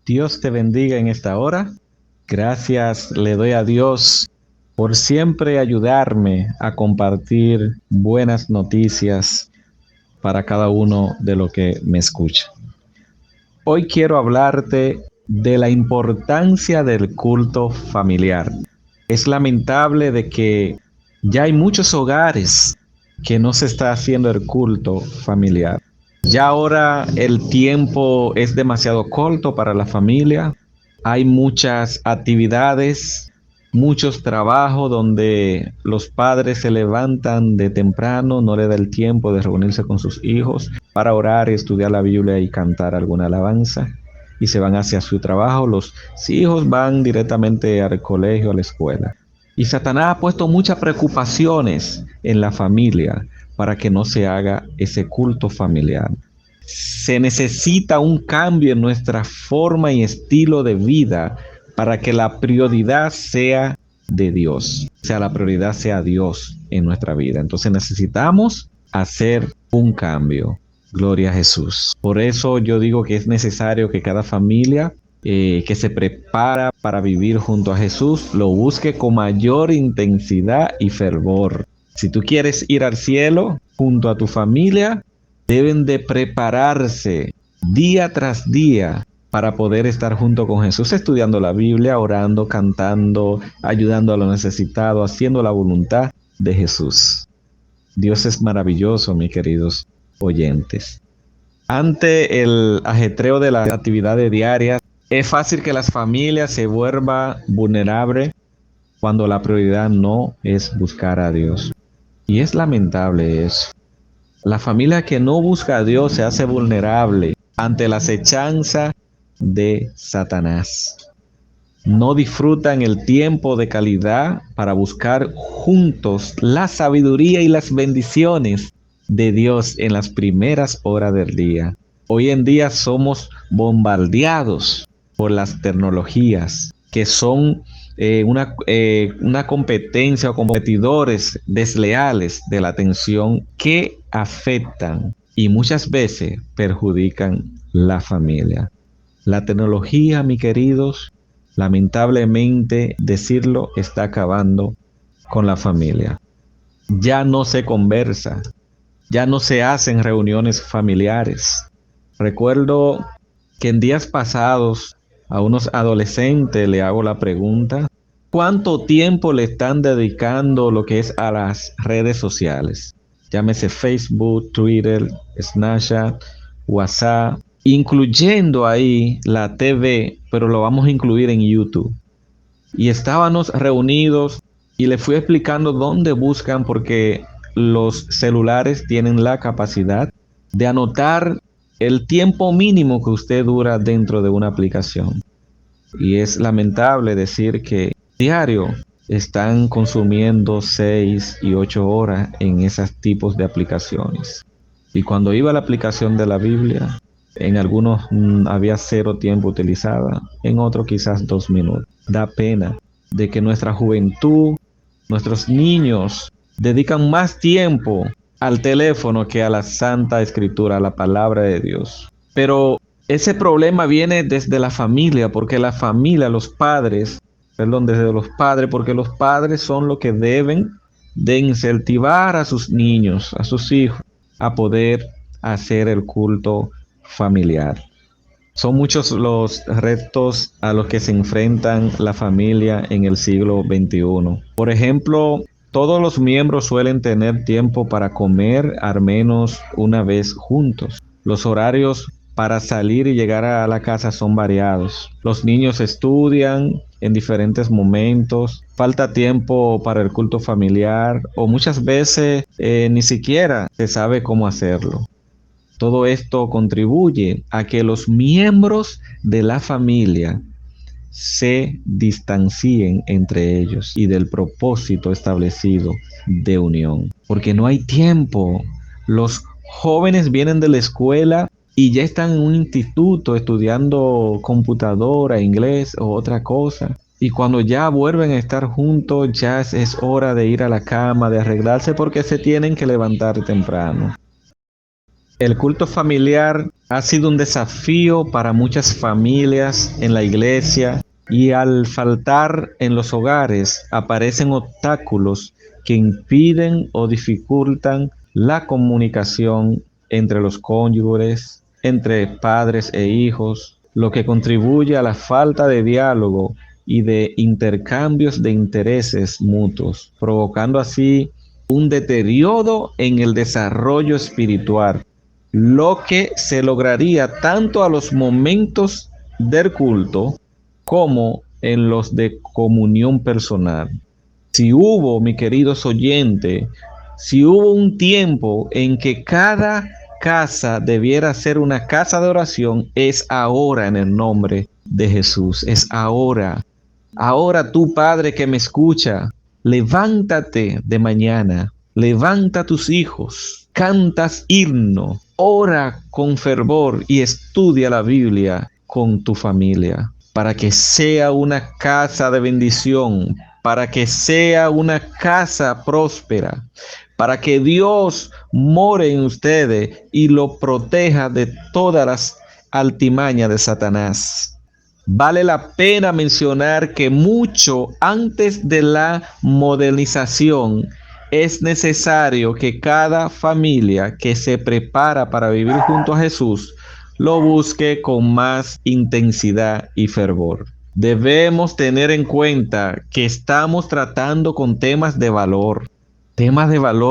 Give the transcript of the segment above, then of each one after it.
Dios te bendiga en esta hora. Gracias le doy a Dios por siempre ayudarme a compartir buenas noticias para cada uno de los que me escucha. Hoy quiero hablarte de la importancia del culto familiar. Es lamentable de que ya hay muchos hogares que no se está haciendo el culto familiar. Ya ahora el tiempo es demasiado corto para la familia. Hay muchas actividades, muchos trabajos donde los padres se levantan de temprano, no le da el tiempo de reunirse con sus hijos para orar y estudiar la Biblia y cantar alguna alabanza. Y se van hacia su trabajo. Los hijos van directamente al colegio, a la escuela. Y Satanás ha puesto muchas preocupaciones en la familia para que no se haga ese culto familiar. Se necesita un cambio en nuestra forma y estilo de vida para que la prioridad sea de Dios. O sea, la prioridad sea Dios en nuestra vida. Entonces necesitamos hacer un cambio. Gloria a Jesús. Por eso yo digo que es necesario que cada familia que se prepara para vivir junto a Jesús lo busque con mayor intensidad y fervor. Si tú quieres ir al cielo junto a tu familia, deben de prepararse día tras día para poder estar junto con Jesús, estudiando la Biblia, orando, cantando, ayudando a los necesitados, haciendo la voluntad de Jesús. Dios es maravilloso, mis queridos oyentes. Ante el ajetreo de las actividades diarias, es fácil que las familias se vuelvan vulnerables cuando la prioridad no es buscar a Dios. Y es lamentable eso. La familia que no busca a Dios se hace vulnerable ante la acechanza de Satanás. No disfrutan el tiempo de calidad para buscar juntos la sabiduría y las bendiciones de Dios en las primeras horas del día. Hoy en día somos bombardeados por las tecnologías que son una competencia o competidores desleales de la atención que afectan y muchas veces perjudican la familia. La tecnología, mis queridos, lamentablemente decirlo, está acabando con la familia. Ya no se conversa, ya no se hacen reuniones familiares. Recuerdo que en días pasados a unos adolescentes le hago la pregunta: ¿cuánto tiempo le están dedicando lo que es a las redes sociales? Llámese Facebook, Twitter, Snapchat, WhatsApp, incluyendo ahí la TV, pero lo vamos a incluir en YouTube. Y estábamos reunidos y le fui explicando dónde buscan, porque los celulares tienen la capacidad de anotar el tiempo mínimo que usted dura dentro de una aplicación. Y es lamentable decir que diario están consumiendo 6 y 8 horas en esos tipos de aplicaciones. Y cuando iba a la aplicación de la Biblia, en algunos había 0 tiempo utilizada, en otros quizás 2 minutos. Da pena de que nuestra juventud, nuestros niños, dedican más tiempo al teléfono que a la Santa Escritura, a la palabra de Dios. Pero ese problema viene desde la familia, porque la familia, desde los padres, porque los padres son los que deben de incentivar a sus niños, a sus hijos, a poder hacer el culto familiar. Son muchos los retos a los que se enfrentan la familia en el siglo XXI. Por ejemplo, todos los miembros suelen tener tiempo para comer al menos una vez juntos. Los horarios para salir y llegar a la casa son variados. Los niños estudian en diferentes momentos. Falta tiempo para el culto familiar o muchas veces ni siquiera se sabe cómo hacerlo. Todo esto contribuye a que los miembros de la familia se distancien entre ellos y del propósito establecido de unión, porque no hay tiempo. Los jóvenes vienen de la escuela y ya están en un instituto estudiando computadora, inglés o otra cosa. Y cuando ya vuelven a estar juntos, ya es hora de ir a la cama, de arreglarse, porque se tienen que levantar temprano. El culto familiar Ha sido un desafío para muchas familias en la iglesia y al faltar en los hogares aparecen obstáculos que impiden o dificultan la comunicación entre los cónyuges, entre padres e hijos, lo que contribuye a la falta de diálogo y de intercambios de intereses mutuos, provocando así un deterioro en el desarrollo espiritual, lo que se lograría tanto a los momentos del culto como en los de comunión personal. Si hubo, mis queridos oyentes, si hubo un tiempo en que cada casa debiera ser una casa de oración, es ahora en el nombre de Jesús, es ahora. Ahora tú, Padre que me escucha, levántate de mañana, levanta a tus hijos, cantas himno, ora con fervor y estudia la Biblia con tu familia, para que sea una casa de bendición, para que sea una casa próspera, para que Dios more en ustedes y lo proteja de todas las altimañas de Satanás. Vale la pena mencionar que mucho antes de la modernización es necesario que cada familia que se prepara para vivir junto a Jesús lo busque con más intensidad y fervor. Debemos tener en cuenta que estamos tratando con temas de valor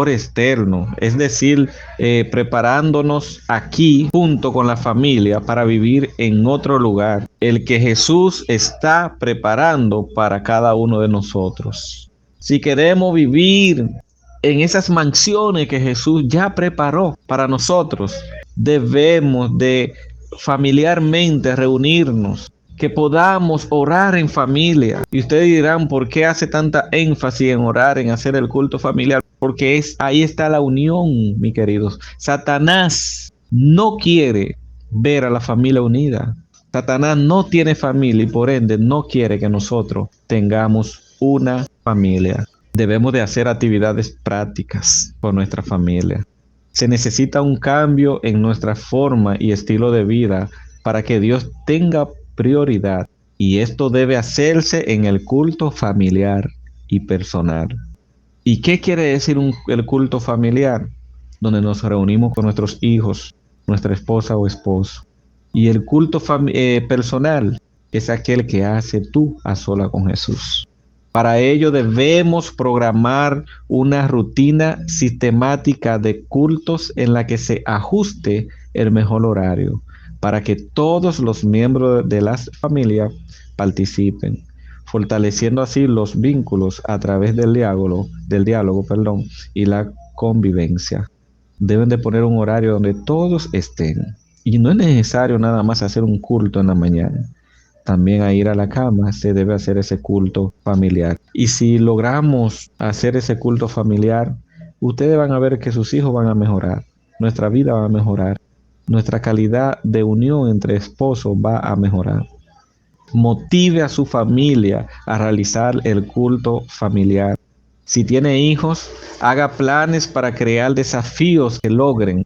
externo, es decir, preparándonos aquí junto con la familia para vivir en otro lugar, el que Jesús está preparando para cada uno de nosotros. Si queremos vivir en esas mansiones que Jesús ya preparó para nosotros, debemos de familiarmente reunirnos, que podamos orar en familia. Y ustedes dirán, ¿por qué hace tanta énfasis en orar, en hacer el culto familiar? Porque ahí está la unión, mis queridos. Satanás no quiere ver a la familia unida. Satanás no tiene familia y por ende no quiere que nosotros tengamos una familia. Debemos de hacer actividades prácticas con nuestra familia. Se necesita un cambio en nuestra forma y estilo de vida para que Dios tenga prioridad, y esto debe hacerse en el culto familiar y personal. ¿Y qué quiere decir el culto familiar? Donde nos reunimos con nuestros hijos, nuestra esposa o esposo. Y el culto personal es aquel que hace tú a sola con Jesús. Para ello debemos programar una rutina sistemática de cultos en la que se ajuste el mejor horario, para que todos los miembros de la familia participen, fortaleciendo así los vínculos a través del diálogo, y la convivencia. Deben de poner un horario donde todos estén. Y no es necesario nada más hacer un culto en la mañana. También a ir a la cama se debe hacer ese culto familiar. Y si logramos hacer ese culto familiar, ustedes van a ver que sus hijos van a mejorar, nuestra vida va a mejorar, nuestra calidad de unión entre esposos va a mejorar. Motive a su familia a realizar el culto familiar. Si tiene hijos, haga planes para crear desafíos que logren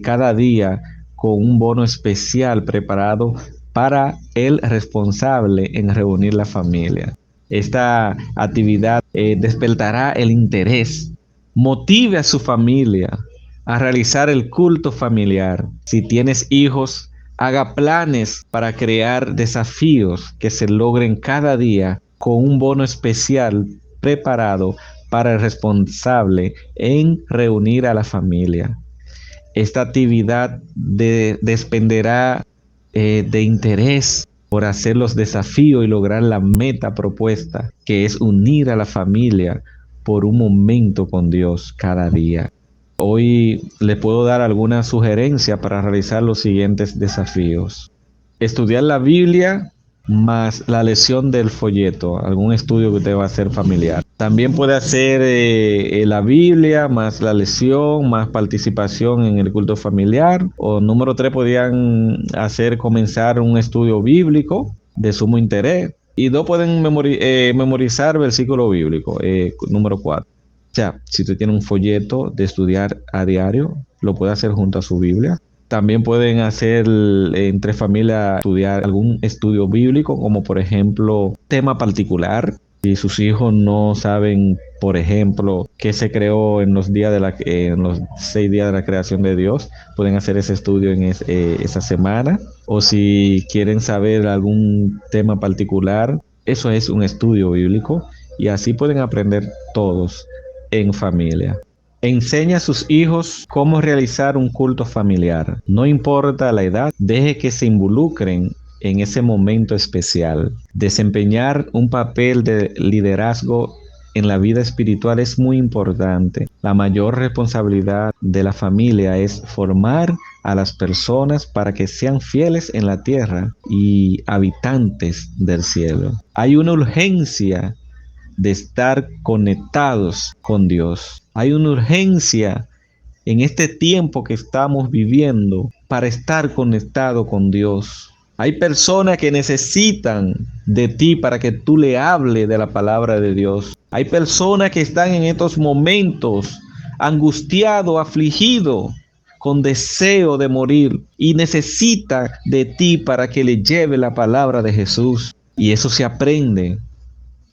cada día con un bono especial preparado para el responsable en reunir la familia. Esta actividad despertará el interés. Motive a su familia a realizar el culto familiar. Si tienes hijos, haga planes para crear desafíos que se logren cada día con un bono especial preparado para el responsable en reunir a la familia. Esta actividad dependerá de interés por hacer los desafíos y lograr la meta propuesta, que es unir a la familia por un momento con Dios cada día. Hoy le puedo dar alguna sugerencia para realizar los siguientes desafíos. Estudiar la Biblia más la lección del folleto, algún estudio que usted va a hacer familiar. También puede hacer la Biblia más la lección, más participación en el culto familiar. O número 3, podrían comenzar un estudio bíblico de sumo interés. Y 2, pueden memorizar versículo bíblico. Número 4. O sea, si usted tiene un folleto de estudiar a diario, lo puede hacer junto a su Biblia. También pueden hacer entre familia estudiar algún estudio bíblico, como por ejemplo tema particular. Si sus hijos no saben, por ejemplo, qué se creó en los días en los 6 días de la creación de Dios, pueden hacer ese estudio en esa semana. O si quieren saber algún tema particular, eso es un estudio bíblico y así pueden aprender todos en familia. Enseña a sus hijos cómo realizar un culto familiar. No importa la edad, deje que se involucren en ese momento especial. Desempeñar un papel de liderazgo en la vida espiritual es muy importante. La mayor responsabilidad de la familia es formar a las personas para que sean fieles en la tierra y habitantes del cielo. Hay una urgencia de estar conectados con Dios. Hay una urgencia en este tiempo que estamos viviendo para estar conectado con Dios. Hay personas que necesitan de ti para que tú le hables de la palabra de Dios. Hay personas que están en estos momentos angustiado, afligido, con deseo de morir y necesita de ti para que le lleve la palabra de Jesús. Y eso se aprende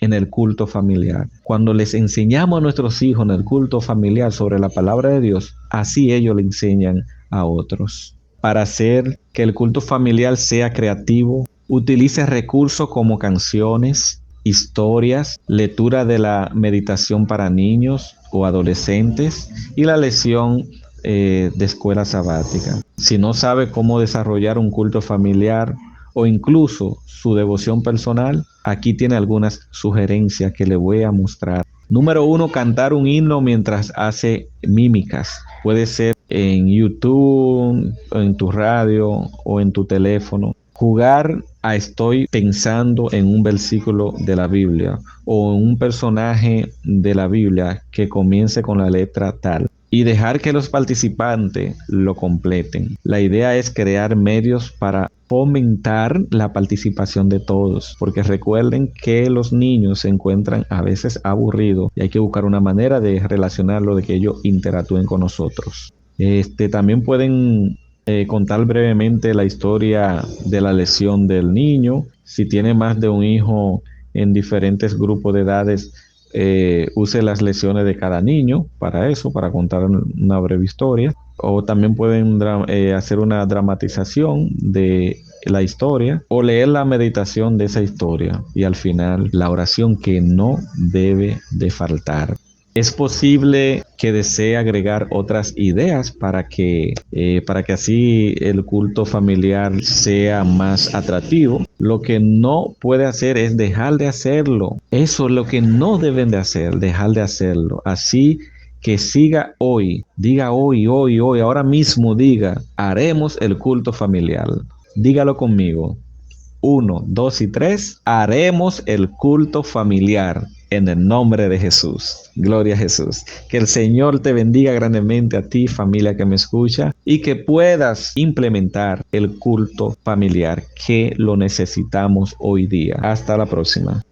en el culto familiar. Cuando les enseñamos a nuestros hijos en el culto familiar sobre la palabra de Dios, así ellos le enseñan a otros. Para hacer que el culto familiar sea creativo, utilice recursos como canciones, historias, lectura de la meditación para niños o adolescentes y la lección de escuela sabática. Si no sabe cómo desarrollar un culto familiar o incluso su devoción personal, aquí tiene algunas sugerencias que le voy a mostrar. Número 1, cantar un himno mientras hace mímicas. Puede ser en YouTube, en tu radio o en tu teléfono. Jugar a estoy pensando en un versículo de la Biblia o en un personaje de la Biblia que comience con la letra tal. Y dejar que los participantes lo completen. La idea es crear medios para fomentar la participación de todos, porque recuerden que los niños se encuentran a veces aburridos y hay que buscar una manera de relacionarlo, de que ellos interactúen con nosotros. También pueden contar brevemente la historia de la lesión del niño. Si tiene más de un hijo en diferentes grupos de edades, use las lesiones de cada niño para eso, para contar una breve historia. O también pueden hacer una dramatización de la historia o leer la meditación de esa historia y al final la oración que no debe de faltar. Es posible que desee agregar otras ideas para que así el culto familiar sea más atractivo. Lo que no puede hacer es dejar de hacerlo. Eso es lo que no deben de hacer, dejar de hacerlo. Así que siga hoy, diga hoy, ahora mismo diga, haremos el culto familiar. Dígalo conmigo. 1, 2 y 3, haremos el culto familiar en el nombre de Jesús. Gloria a Jesús. Que el Señor te bendiga grandemente a ti, familia que me escucha, y que puedas implementar el culto familiar que lo necesitamos hoy día. Hasta la próxima.